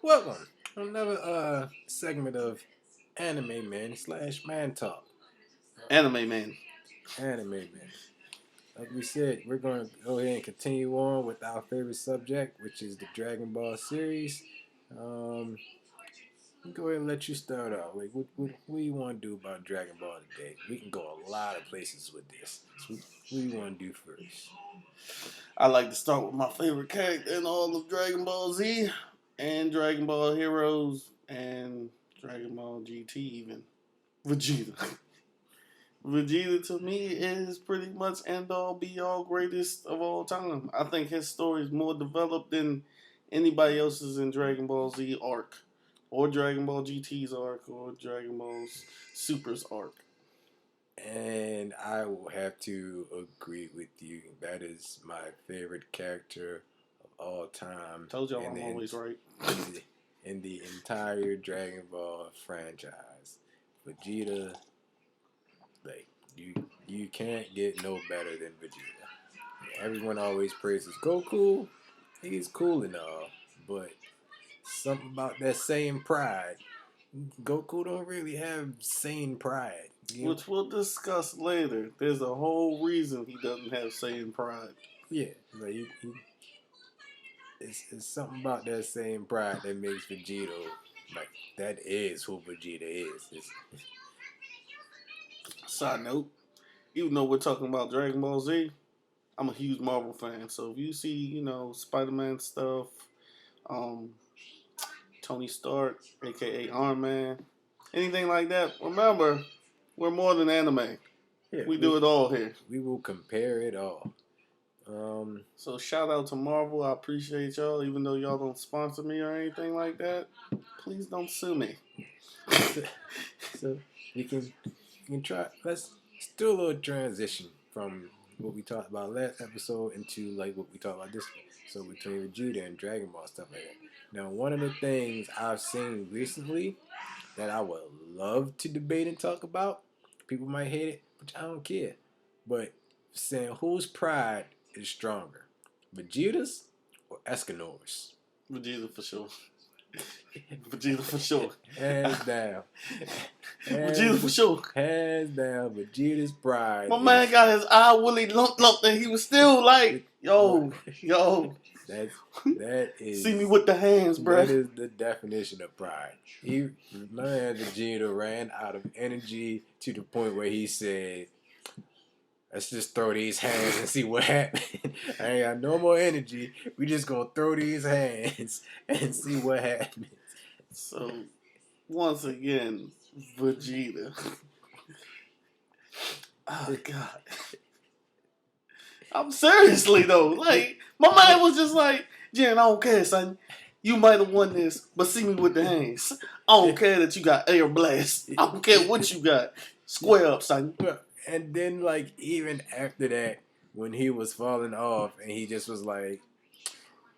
Welcome to another segment of Anime Man slash Man Talk. Anime man. Anime Man. Like we said, we're going to go ahead and continue on with our favorite subject, which is the Dragon Ball series. Um, I'll go ahead and let you start out. Like, what do you want to do about Dragon Ball today? We can go a lot of places with this. So what do you want to do first? I like to start with my favorite character in all of Dragon Ball Z and Dragon Ball Heroes and Dragon Ball GT even. Vegeta. Vegeta to me is pretty much end all be all greatest of all time. I think his story is more developed than anybody else's in Dragon Ball Z arc. Or Dragon Ball GT's arc or Dragon Ball Super's arc. And I will have to agree with you. That is my favorite character of all time. Told y'all in I'm the, always right. in the entire Dragon Ball franchise. Vegeta, like you can't get no better than Vegeta. Everyone always praises Goku. He's cool and all, but something about that same pride. Goku don't really have sane pride. Which we'll discuss later. There's a whole reason he doesn't have Saiyan pride. Yeah, like it's something about that same pride that makes Vegeta like that is who Vegeta is. Side note, even though we're talking about Dragon Ball Z, I'm a huge Marvel fan. So if you see, Spider-Man stuff, um, Tony Stark, aka Iron Man, anything like that, remember, we're more than anime. Yeah, we do it all here. We will compare it all. So shout out to Marvel. I appreciate y'all, even though y'all don't sponsor me or anything like that. Please don't sue me. So we can try. Let's do a little transition from what we talked about last episode into like what we talked about this one. So between Vegeta and Dragon Ball stuff like that. Now, one of the things I've seen recently that I would love to debate and talk about, people might hate it, which I don't care. But saying whose pride is stronger, Vegeta's or Escanor's? Vegeta for sure. Vegeta for sure. Hands down. Vegeta for sure. Hands down, Vegeta's pride. My man got his eye Willie lumped and he was still like, yo. That is. See me with the hands, bro. That is the definition of pride. My man Vegeta ran out of energy to the point where he said, let's just throw these hands and see what happens. I ain't got no more energy. We just gonna throw these hands and see what happens. So, once again, Vegeta. Oh, God. I'm seriously, though. Like, my mind was just like, Jen, I don't care, son. You might have won this, but see me with the hands. I don't care that you got air blast. I don't care what you got. Square up, son. And then, like, even after that, when he was falling off and he just was like,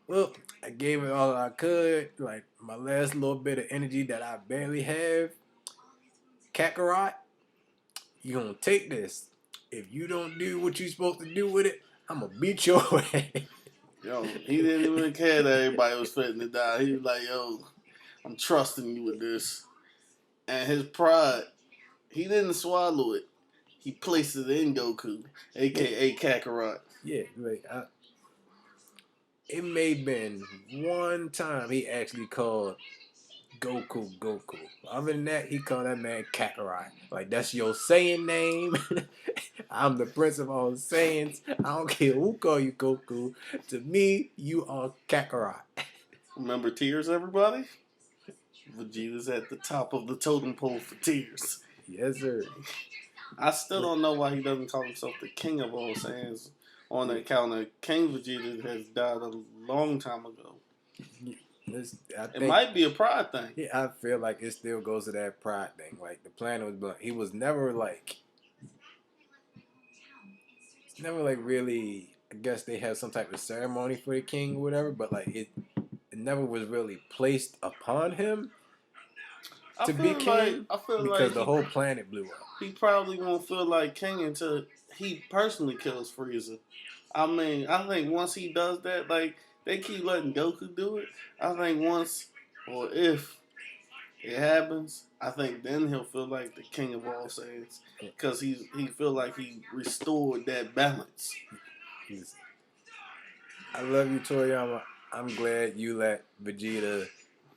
well, I gave it all I could. Like, my last little bit of energy that I barely have. Kakarot, you gonna take this. If you don't do what you're supposed to do with it, I'm gonna beat your ass. Yo, he didn't even care that everybody was fitting to die. He was like, yo, I'm trusting you with this. And his pride, he didn't swallow it. He placed it in Goku, a.k.a. Kakarot. Yeah, like, it may have been one time he actually called Goku Goku. Other than that, he called that man Kakarot. Like, that's your Saiyan name. I'm the prince of all Saiyans. I don't care who call you Goku. To me, you are Kakarot. Remember tears, everybody? Vegeta's at the top of the totem pole for tears. Yes, sir. I still don't know why he doesn't call himself the king of all Saiyans on the account of King Vegeta has died a long time ago. It might be a pride thing. Yeah, I feel like it still goes to that pride thing. Like, the plan was, but he was never like really. I guess they have some type of ceremony for the king or whatever, but like it never was really placed upon him to be king. I feel because like the whole planet blew up. He probably won't feel like king until he personally kills Frieza. I mean, I think once he does that, like they keep letting Goku do it. I think once or if it happens, I think then he'll feel like the king of all Saiyans because he feel like he restored that balance. He's, I love you, Toriyama. I'm glad you let Vegeta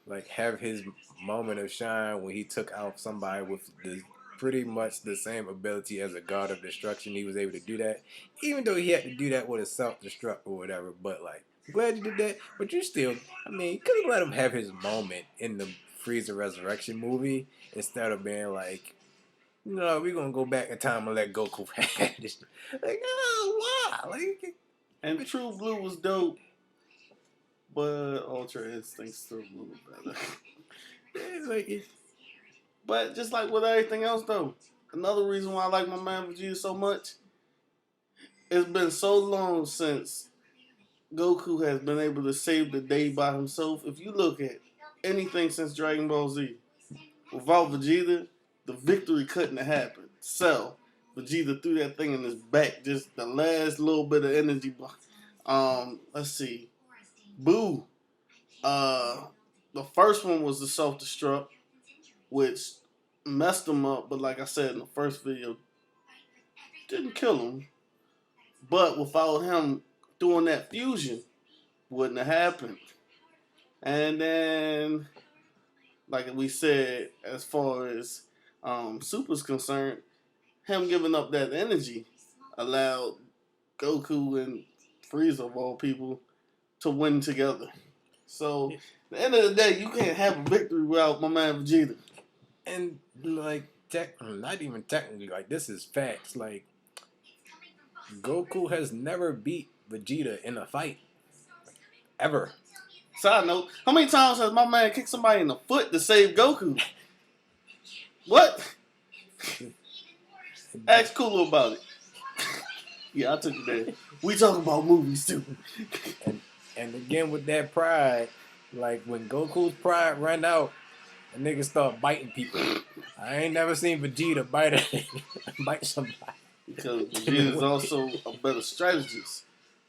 like have his moment of shine when he took out somebody with the pretty much the same ability as a god of destruction. He was able to do that, even though he had to do that with a self destruct or whatever. But like, I'm glad you did that. But you still, I mean, you could have let him have his moment in the Frieza Resurrection movie instead of being like, no, we're gonna go back in time and let Goku have this. Like, oh, wow, like. And True Blue was dope, but Ultra Instinct still a little better. It's like But just like with everything else, though, another reason why I like my man Vegeta so much, it's been so long since Goku has been able to save the day by himself. If you look at anything since Dragon Ball Z, without Vegeta, the victory couldn't have happened. Cell, Vegeta threw that thing in his back, just the last little bit of energy. Let's see, Boo. The first one was the self destruct, which messed him up. But like I said in the first video, didn't kill him. But without him doing that fusion, wouldn't have happened. And then, like we said, as far as Super's concerned, him giving up that energy allowed Goku and Frieza, of all people, to win together. So, at the end of the day, you can't have a victory without my man Vegeta. And like, not even technically, like this is facts. Like, Goku has never beat Vegeta in a fight ever. Side note, how many times has my man kicked somebody in the foot to save Goku? What? Ask Kulu about it. Yeah, I took it there. We talking about movies too. And again with that pride, like when Goku's pride run out, the niggas start biting people. I ain't never seen Vegeta bite somebody. Because Vegeta is also a better strategist.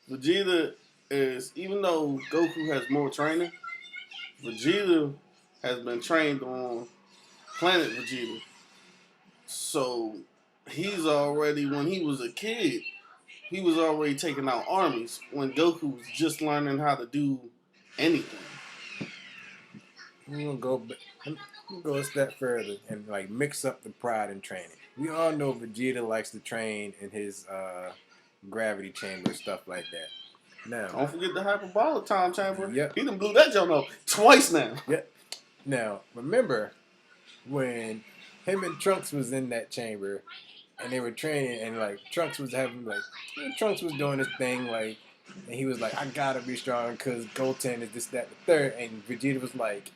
Vegeta is, even though Goku has more training, Vegeta has been trained on planet Vegeta. So he's already, when he was a kid, he was already taking out armies when Goku was just learning how to do anything. We're gonna go a step further and like mix up the pride and training. We all know Vegeta likes to train in his gravity chamber, stuff like that. Now, Don't forget the hyperbolic time chamber. Yep. He done blew that jump up twice now. Yep. Now, remember when him and Trunks was in that chamber and they were training and like Trunks was doing his thing like and he was like, I gotta be strong because Goten is this, that, the third, and Vegeta was like,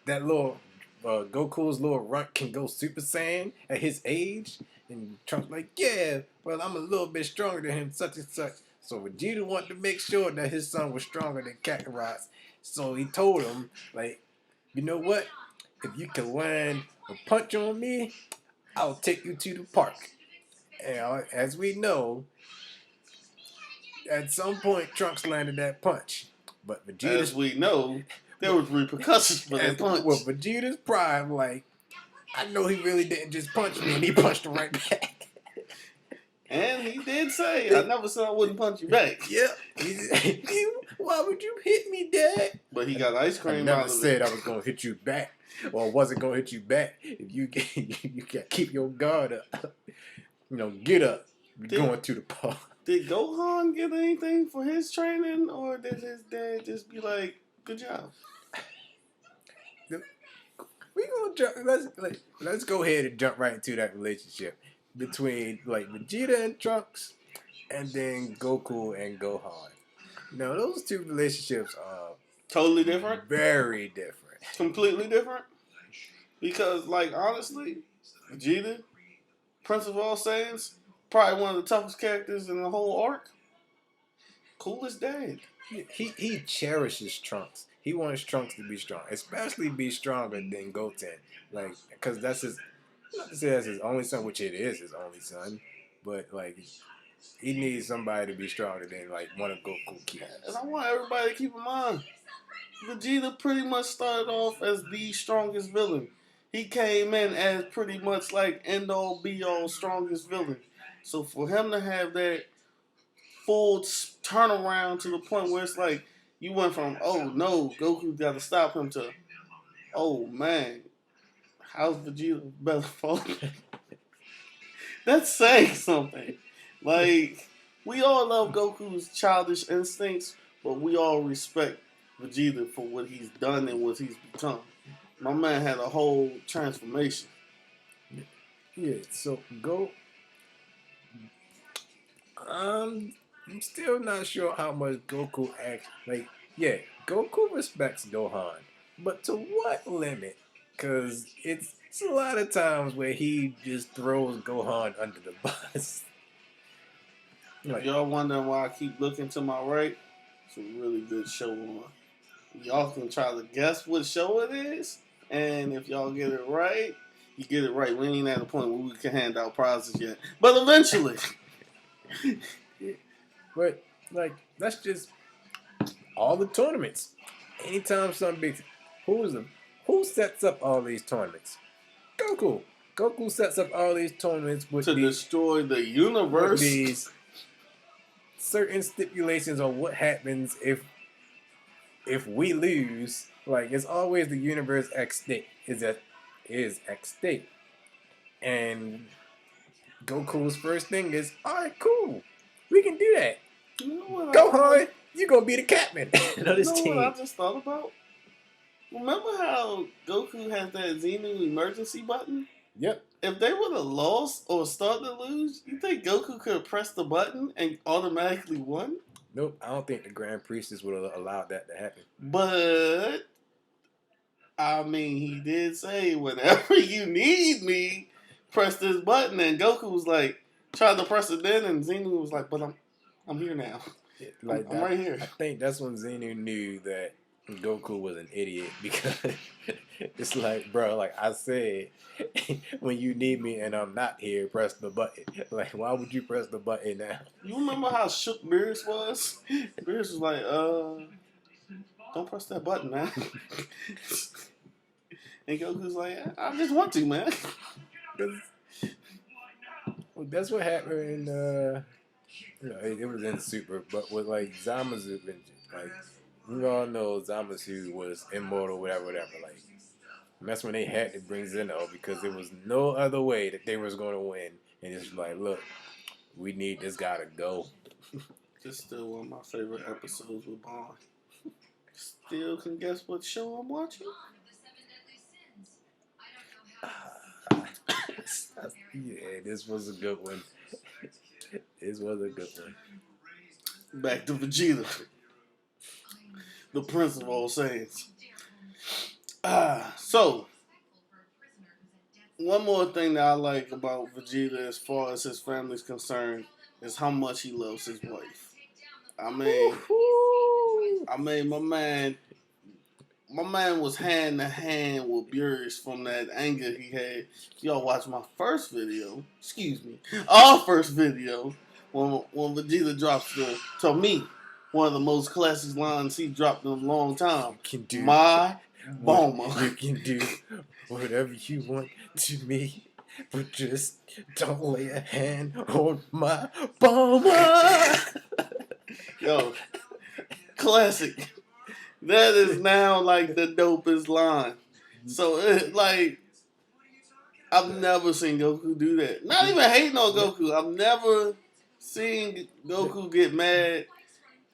that little Goku's little runt can go Super Saiyan at his age, and Trunks like, yeah, well I'm a little bit stronger than him, such and such. So Vegeta wanted to make sure that his son was stronger than Kakarot's. So he told him, like, you know what? If you can land a punch on me, I'll take you to the park. And as we know, at some point Trunks landed that punch. But Vegeta, as we know, there was repercussions for that punch. With Vegeta's pride, like, I know he really didn't just punch me, and he punched him right back. And he did say, I never said I wouldn't punch you back. Yeah. Why would you hit me, Dad? But he got ice cream I never out of said it. I was going to hit you back. Or wasn't going to hit you back. If you got keep your guard up. Get up. We're going to the park. Did Gohan get anything for his training? Or did his dad just be like, good job? We gonna jump. Let's go ahead and jump right into that relationship between like Vegeta and Trunks, and then Goku and Gohan. Now those two relationships are Totally different? very different. Completely different? Because, like, honestly, Vegeta, Prince of All Saiyans, probably one of the toughest characters in the whole arc. Coolest dad. He cherishes Trunks. He wants Trunks to be strong, especially be stronger than Goten. Like, because that's his. Not to say that's his only son, which it is his only son, but like, he needs somebody to be stronger than like one of Goku's kids. And I want everybody to keep in mind, Vegeta pretty much started off as the strongest villain. He came in as pretty much like end all be all strongest villain. So for him to have that full turnaround to the point where it's like you went from oh no Goku got to stop him to oh man how's Vegeta better fall? That's saying something. Like we all love Goku's childish instincts, but we all respect Vegeta for what he's done and what he's become. My man had a whole transformation. Yeah, so go. I'm still not sure how much Goku acts. Like, yeah, Goku respects Gohan, but to what limit? Cause it's a lot of times where he just throws Gohan under the bus. If Like, y'all wondering why I keep looking to my right, it's a really good show on. Y'all can try to guess what show it is, and if y'all get it right, you get it right. We ain't at the point where we can hand out prizes yet, but eventually. yeah, but like that's just all the tournaments. Anytime something big, who's the who sets up all these tournaments? Goku. Goku sets up all these tournaments To destroy the universe. with these certain stipulations on what happens if we lose. Like it's always the universe at stake is at stake, and Goku's first thing is, all right, cool, we can do that. You know what Gohan, you're gonna be the captain of this you know team. what I just thought about? Remember how Goku has that Xenu emergency button? Yep. If they would have lost or started to lose, you think Goku could have pressed the button and automatically won? Nope. I don't think the Grand Priestess would have allowed that to happen. But I mean, he did say, "Whenever you need me, press this button." And Goku was like, tried to press it then, and Xenu was like, "But I'm here now. Like I'm right here." I think that's when Xenu knew that Goku was an idiot because it's like, bro, like I said, when you need me and I'm not here, press the button. Like, why would you press the button now? You remember how shook Beerus was? Beerus was like, don't press that button, man." And Goku's like, "I just want to, man." That's what happened in, it was in Super, but with like Zamasu, like, we all know Zamasu was immortal, whatever. Like, and that's when they had to bring Zeno because there was no other way that they was going to win. And it's like, look, we need this guy to go. This is still one of my favorite episodes with Bond. Still can guess what show I'm watching? Yeah, this was a good one. This was a good one. Back to Vegeta, the Prince of All Saiyans. So one more thing that I like about Vegeta as far as his family's concerned is how much he loves his wife. I mean, my man was hand to hand with Beerus from that anger he had. Y'all watch my first video, our first video, when Vegeta drops to me, one of the most classic lines he dropped in a long time. You can do my Bulma. You can do whatever you want to me, but just don't lay a hand on my Bulma. Yo, classic. That is now like the dopest line. So like I've never seen Goku do that. Not even hating on Goku. I've never seen Goku get mad.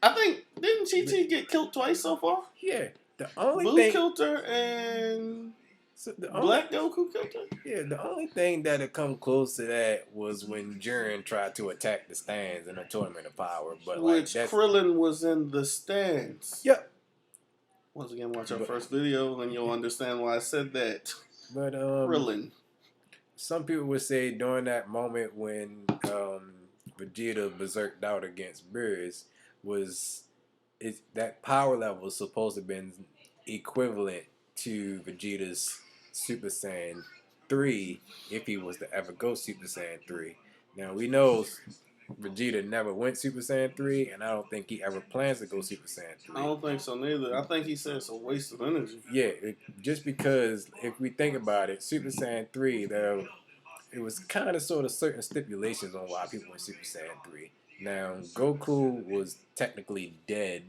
I think didn't Chi-Chi get killed twice so far? Yeah. The only Blue thing killed her and Black Goku killed her? Yeah, the only thing that had come close to that was when Jiren tried to attack the stands in a tournament of power. But which like Krillin was in the stands. Yep. Once again, watch our first video and you'll understand why I said that. But Krillin. Some people would say during that moment when Vegeta berserked out against Beerus that power level was supposed to have been equivalent to Vegeta's Super Saiyan 3 if he was to ever go Super Saiyan 3. Now we know Vegeta never went Super Saiyan 3, and I don't think he ever plans to go Super Saiyan 3. I don't think so neither. I think he said it's a waste of energy. Yeah, just because if we think about it, Super Saiyan 3, it was kind of sort of certain stipulations on why people went Super Saiyan 3. Now, Goku was technically dead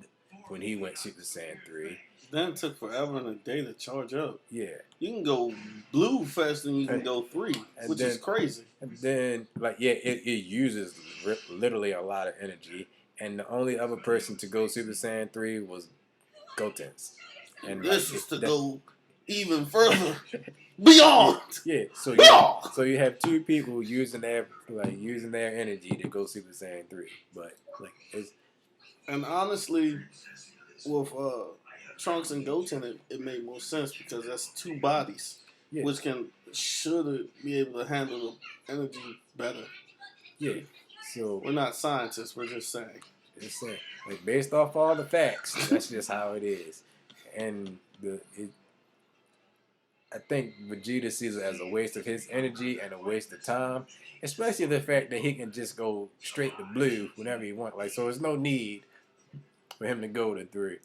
when he went Super Saiyan 3. Then it took forever and a day to charge up. Yeah. You can go blue faster than you can go 3, which is crazy. And then, like, yeah, it uses literally a lot of energy. And the only other person to go Super Saiyan 3 was Gotenks. And this is to go even further. Beyond. Yeah. So you have two people using their energy to go Super Saiyan 3. But like it's and honestly, with Trunks and Goten, it made more sense because that's two bodies, which should be able to handle the energy better. Yeah. So we're not scientists. We're just saying. It's saying, like, based off all the facts, that's just how it is. And I think Vegeta sees it as a waste of his energy and a waste of time, especially the fact that he can just go straight to blue whenever he wants. Like, so there's no need for him to go to 3.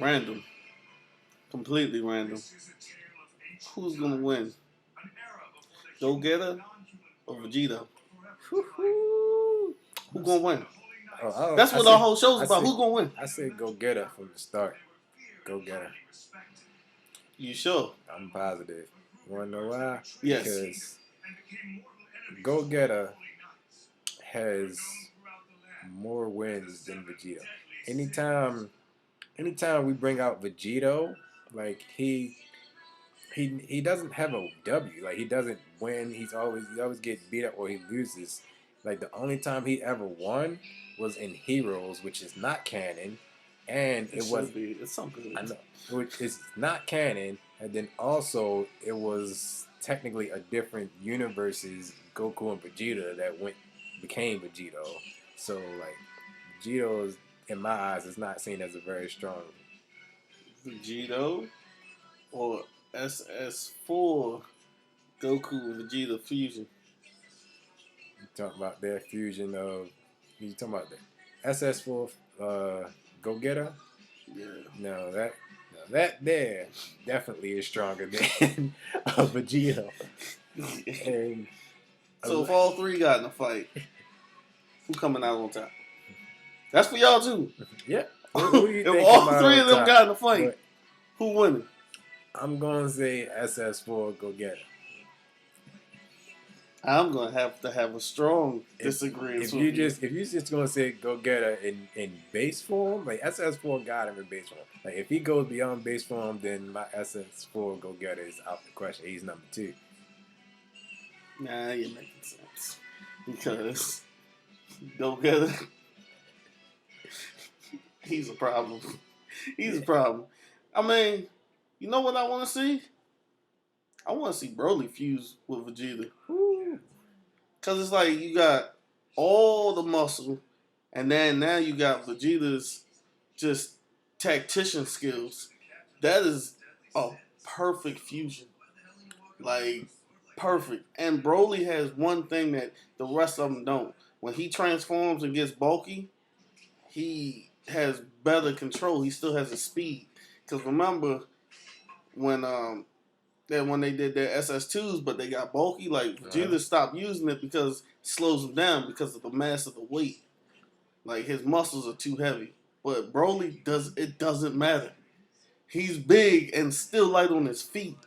Random. Completely random. Who's gonna win? Go Getter or Vegeta? Who's gonna win? That's what our whole show's about. Who's gonna win? I said Go Getter from the start. Go Getter. You sure? I'm positive. You wanna know why? Yes. Because Go Getter has more wins than Vegeta. Anytime we bring out Vegito, like he doesn't have a W. Like, he doesn't win. He always get beat up or he loses. Like, the only time he ever won was in Heroes, which is not canon, and it's something. I know, which is not canon, and then also it was technically a different universe's Goku and Vegeta that became Vegito. So like, Vegito is, in my eyes, is not seen as a very strong Vegito or SS4 Goku and Vegeta fusion. You talking about their fusion of? You talking about the SS4 Go Getter? Yeah. No, that there definitely is stronger than Vegito. And so if all three got in a fight, who coming out on top? That's for y'all too. Yeah. Who do you if all three of them got in a fight, who winning? I'm gonna say SS4 Go Getter. I'm gonna have to have a strong disagreement. If you just gonna say Go Getter in base form, like SS4 got him in base form. Like, if he goes beyond base form, then my SS4 Go Getter is out the question. He's number 2. Nah, you're making sense because Go Getter, he's a problem. He's a problem. I mean, you know what I want to see? I want to see Broly fuse with Vegeta. Because it's like you got all the muscle, and then now you got Vegeta's just tactician skills. That is a perfect fusion. Like, perfect. And Broly has one thing that the rest of them don't. When he transforms and gets bulky, he has better control. He still has a speed. Because remember, when they did their SS2s, but they got bulky, like, Vegeta stopped using it because it slows him down because of the mass of the weight. Like, his muscles are too heavy. But Broly, it doesn't matter. He's big and still light on his feet.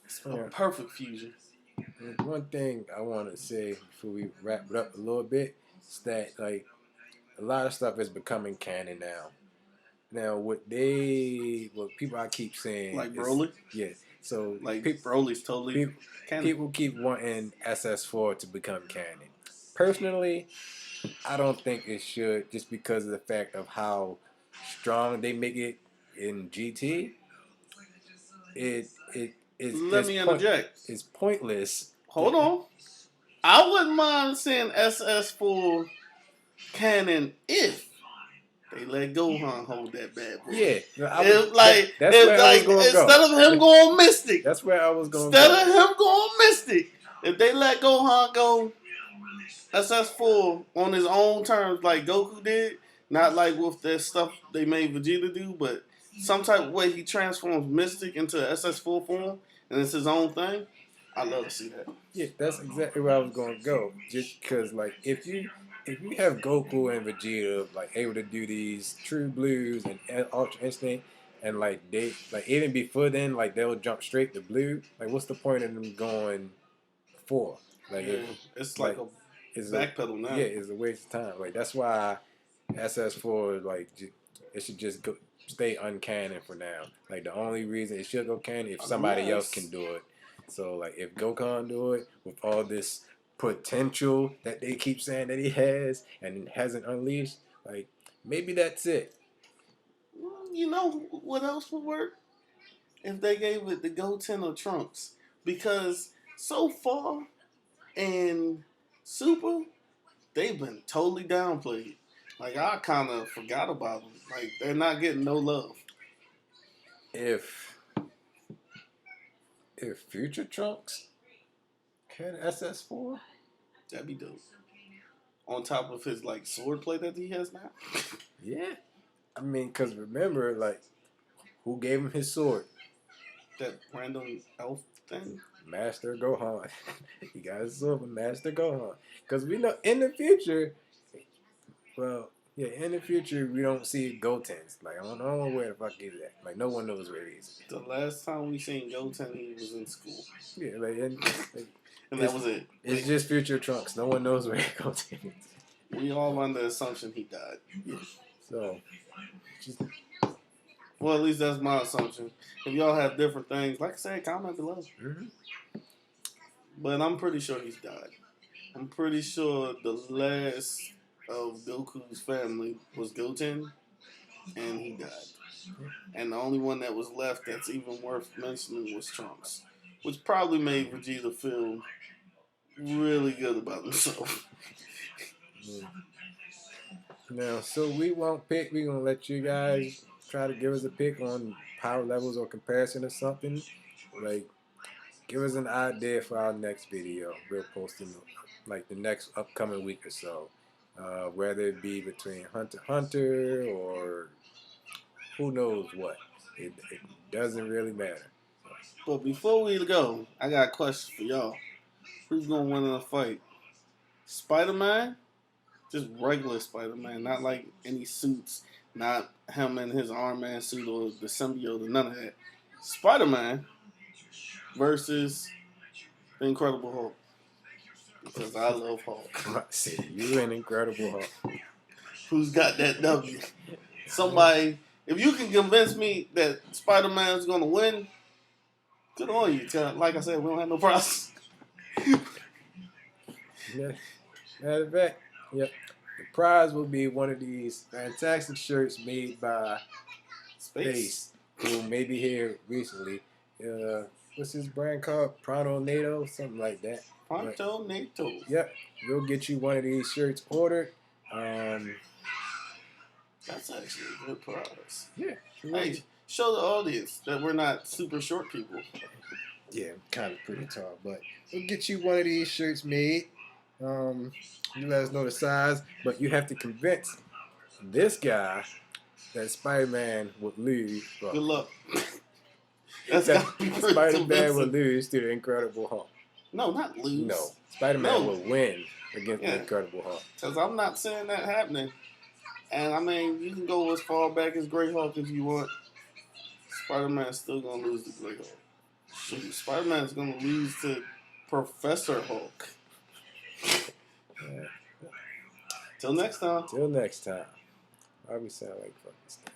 It's a perfect fusion. One thing I want to say before we wrap it up a little bit is that, like, a lot of stuff is becoming canon now. Now, what people I keep saying, like Broly, yeah. So like Broly's totally canon. People keep wanting SS4 to become canon. Personally, I don't think it should, just because of the fact of how strong they make it in GT. Let me interject. It's pointless. Hold on. I wouldn't mind seeing SS4 canon if they let Gohan hold that bad boy. Yeah. Instead of him going Mystic. That's where I was going. Instead of him going Mystic, if they let Gohan go SS4 on his own terms, like Goku did, not like with that stuff they made Vegeta do, but some type of way he transforms Mystic into SS4 form, and it's his own thing. I love to see that. Yeah, that's exactly where I was gonna go. Just because, like, if you have Goku and Vegeta like able to do these True Blues and Ultra Instinct, and like they like even before then, like they'll jump straight to blue. Like, what's the point of them going four? Like, Yeah, if it's like like a is a backpedal now. yeah, it's a waste of time. Like that's why SS4 like it should just go stay uncanon for now. Like the only reason it should go canon if somebody else can Unless, do it. So like if Gokan do it with all this potential that they keep saying that he has and hasn't unleashed, like maybe that's it. you know what else would work? If they gave it the Goten or Trunks. Because so far in Super, they've been totally downplayed. Like I kind of forgot about them. Like they're not getting no love. If Future Trunks had SS4, That'd be dope. On top of his like swordplay that he has now. yeah. I mean, cause remember, like who gave him his sword? That random elf thing. Master Gohan. He got his sword from Master Gohan. Cause we know in the future, well, yeah, in the future we don't see Gotens. Like I don't know where the fuck he's at. Like no one knows where he is. The last time we seen Goten, he was in school, Yeah, like and that was it. It's just Future Trunks. No one knows where Goten is. We all under the assumption he died. Yeah. So, just, Well, at least that's my assumption. If y'all have different things, like I said, comment below. mm-hmm. But I'm pretty sure he's died. I'm pretty sure the last of Goku's family was Goten, and he died. And the only one that was left that's even worth mentioning was Trunks, which probably made Vegeta feel really good about himself. Yeah. Now, so we won't pick. We're gonna let you guys try to give us a pick on power levels or comparison or something. Like, give us an idea for our next video. We'll post in like the next upcoming week or so. Whether it be between Hunter x Hunter or who knows what. It doesn't really matter. But before we go, I got a question for y'all. Who's gonna win in a fight? Spider-Man? Just regular Spider-Man, not like any suits, not him in his Iron Man suit or the symbiote or none of that. Spider-Man versus the Incredible Hulk. Because I love Hulk. See, you an Incredible Hulk. Who's got that W? Somebody, if you can convince me that Spider-Man's gonna win, good on you. Like I said, we don't have no problems. Matter of fact, yep. The prize will be one of these fantastic shirts made by Space, who may be here recently. What's his brand called? Pronto NATO, something like that. Pronto NATO. Yep, we'll get you one of these shirts ordered. That's actually a good prize. Yeah. Hey, show the audience that we're not super short people. Yeah, kind of pretty tall, but we'll get you one of these shirts made. You let us know the size, but you have to convince this guy that Spider-Man would lose. Well, Good luck. That's that gotta be pretty Spider-Man convincing. would lose to the Incredible Hulk. No, not lose. No, Spider-Man No. will win against the Incredible Hulk. Because I'm not saying that happening. And I mean, you can go as far back as Great Hulk if you want. Spider-Man's still going to lose to Great Hulk. Shoot, Spider-Man's going to lose to Professor Hulk. Yeah. Till next time. Till next time. Why we sound like fucking stuff?